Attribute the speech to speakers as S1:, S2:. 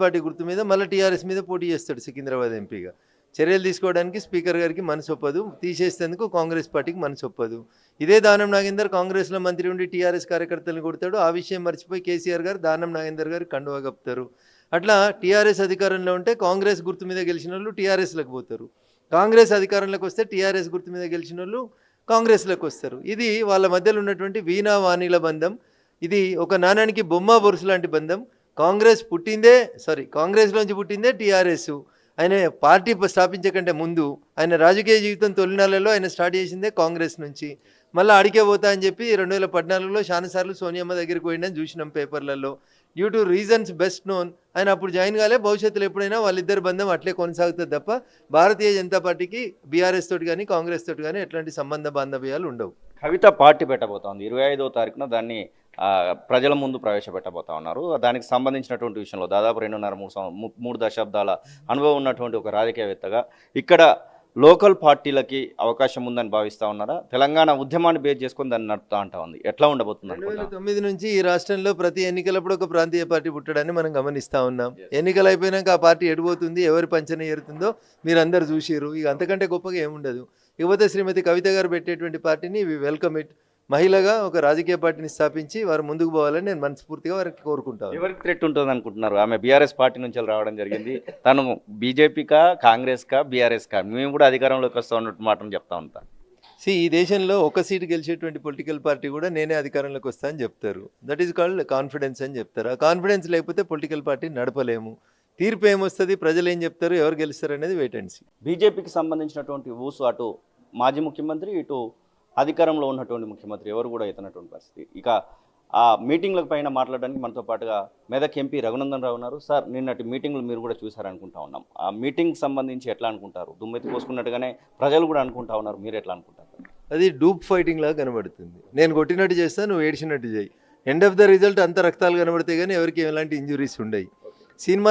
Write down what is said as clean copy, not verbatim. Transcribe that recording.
S1: Party గుర్తు మీద మళ్ళీ టీఆర్ఎస్ మీద పోటీ చేస్తాడు సికింద్రాబాద్ ఎంపీగా. చర్యలు తీసుకోవడానికి స్పీకర్ గారికి మనసు ఒప్పదు, తీసేసేందుకు కాంగ్రెస్ పార్టీకి మనసు ఒప్పదు. ఇదే దానం నాగేందర్ కాంగ్రెస్లో మంత్రి ఉండి టీఆర్ఎస్ కార్యకర్తలను కొడతాడు. ఆ విషయం మర్చిపోయి కేసీఆర్ గారు దానం నాగేందర్ గారు కండువా కప్పుతారు. అట్లా టీఆర్ఎస్ అధికారంలో ఉంటే కాంగ్రెస్ గుర్తు మీద గెలిచిన వాళ్ళు టీఆర్ఎస్లకు పోతారు, కాంగ్రెస్ అధికారంలోకి వస్తే టీఆర్ఎస్ గుర్తు మీద గెలిచిన వాళ్ళు కాంగ్రెస్లోకి వస్తారు. ఇది వాళ్ళ మధ్యలో ఉన్నటువంటి వీణా వాణిల బంధం. ఇది ఒక నాణానికి బొమ్మ బొరుసు లాంటి బంధం. కాంగ్రెస్లోంచి పుట్టిందే టీఆర్ఎస్. ఆయన పార్టీ స్థాపించే కంటే ముందు ఆయన రాజకీయ జీవితం తొలినాళ్ళలో ఆయన స్టార్ట్ చేసిందే కాంగ్రెస్ నుంచి. మళ్ళీ అడిగే పోతా అని చెప్పి 2014లో చాలాసార్లు సోనియమ్మ దగ్గరికి పోయిందని చూసినాం పేపర్లలో. Due to reasons best known ఆయన అప్పుడు జాయిన్ కాలే. భవిష్యత్తులో ఎప్పుడైనా వాళ్ళిద్దరి బంధం అట్లే కొనసాగుతుంది తప్ప భారతీయ జనతా పార్టీకి బీఆర్ఎస్ తోటి కానీ కాంగ్రెస్ తోటి కానీ ఎట్లాంటి సంబంధ బాంధవ్యాలు ఉండవు.
S2: కవిత పార్టీ పెట్టబోతోంది 25వ తారీఖున. దాన్ని ప్రజల ముందు ప్రవేశపెట్టబోతా ఉన్నారు. దానికి సంబంధించినటువంటి విషయంలో దాదాపు 2.5-3 దశాబ్దాల అనుభవం ఉన్నటువంటి ఒక రాజకీయవేత్తగా ఇక్కడ లోకల్ పార్టీలకి అవకాశం ఉందని భావిస్తూ ఉన్నారా? తెలంగాణ ఉద్యమాన్ని బేస్ చేసుకొని దాన్ని నడుపుతా అంటా ఉంది. ఎట్లా ఉండబోతుంది?
S1: 2009 నుంచి ఈ రాష్ట్రంలో ప్రతి ఎన్నికలప్పుడు ఒక ప్రాంతీయ పార్టీ పుట్టడాన్ని మనం గమనిస్తూ ఉన్నాం. ఎన్నికలు అయిపోయినాక ఆ పార్టీ ఎడిపోతుంది, ఎవరి పంచన ఏరుతుందో మీరు అందరు చూసిరు. ఇక అంతకంటే గొప్పగా ఏముండదు. ఇకపోతే శ్రీమతి కవిత గారు పెట్టేటువంటి పార్టీని వెల్కమ్ ఇట్. మహిళగా ఒక రాజకీయ పార్టీని స్థాపించి వారు ముందుకు పోవాలని నేను మనస్ఫూర్తిగా వారికి కోరుకుంటాను.
S2: ఎవరికి థ్రెట్ ఉంటుంది అనుకుంటున్నారు? ఆమె బీఆర్ఎస్ పార్టీ నుంచి రావడం జరిగింది. తను బీజేపీకా, కాంగ్రెస్కా, బీఆర్ఎస్కా మేము కూడా అధికారంలోకి వస్తా ఉన్నట్టు మాటను చెప్తా ఉంటాను.
S1: ఈ దేశంలో ఒక సీటు గెలిచేటువంటి పొలిటికల్ పార్టీ కూడా నేనే అధికారంలోకి వస్తా అని చెప్తారు. దట్ ఈస్ కాల్డ్ కాన్ఫిడెన్స్ అని చెప్తారు. ఆ కాన్ఫిడెన్స్ లేకపోతే పొలిటికల్ పార్టీ నడపలేము. తీర్పు ఏమొస్తుంది, ప్రజలు ఏం చెప్తారు, ఎవరు గెలుస్తారు అనేది వెయిట్ అండ్ సీ.
S2: బీజేపీకి సంబంధించినటువంటి ఊసు అటు మాజీ ముఖ్యమంత్రి, ఇటు అధికారంలో ఉన్నటువంటి ముఖ్యమంత్రి ఎవరు కూడా ఎత్తనటువంటి పరిస్థితి. ఇక ఆ మీటింగ్ల పైన మాట్లాడడానికి మనతో పాటుగా మెదక్ ఎంపీ రఘునందన్ రావు ఉన్నారు. సార్, నిన్నటి మీటింగ్లు మీరు కూడా చూసారనుకుంటా ఉన్నాం. ఆ మీటింగ్ సంబంధించి ఎట్లా అనుకుంటారు? దుమ్మెత్తి పోసుకున్నట్టుగానే ప్రజలు కూడా అనుకుంటా ఉన్నారు. మీరు ఎట్లా అనుకుంటారు?
S1: అది డూప్ ఫైటింగ్ లాగా కనబడుతుంది. నేను కొట్టినట్టు చేస్తా, నువ్వు ఏడ్చినట్టు చేయి. ఎండ్ ఆఫ్ ద రిజల్ట్ అంత రక్తాలు కనబడితే కానీ ఎవరికి ఎలాంటి ఇంజురీస్ ఉండవు. సినిమా